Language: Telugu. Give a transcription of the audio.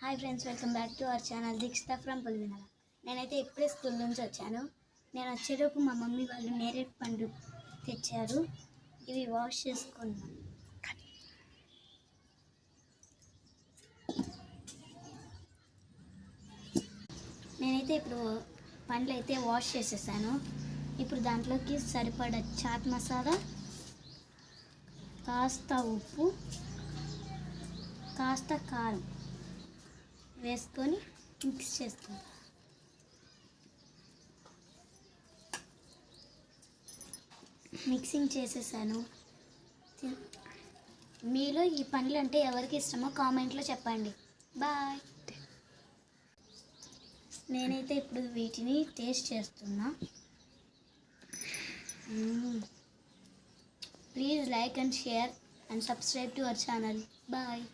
Hi friends, welcome back to our channel Dikshita from Pulivendula. నేనైతే ఇప్పుడే స్కూల్ నుంచి వచ్చాను. నేను వచ్చేటప్పుడు మా మమ్మీ వాళ్ళు నేరేడు పండు తెచ్చారు. ఇవి వాష్ చేసుకున్నాను. నేనైతే ఇప్పుడు పండ్లు అయితే వాష్ చేసేసాను. ఇప్పుడు దాంట్లోకి సరిపడా చాట్ మసాలా, కాస్త ఉప్పు, కాస్త కారం వేసుకొని మిక్స్ చేసుకుంటాం. మిక్సింగ్ చేసేసాను. మీలో ఈ పండ్లు అంటే ఎవరికి ఇష్టమో కామెంట్లో చెప్పండి. బాయ్. నేనైతే ఇప్పుడు వీటిని టేస్ట్ చేస్తున్నా. Please like and share and subscribe to our channel. Bye.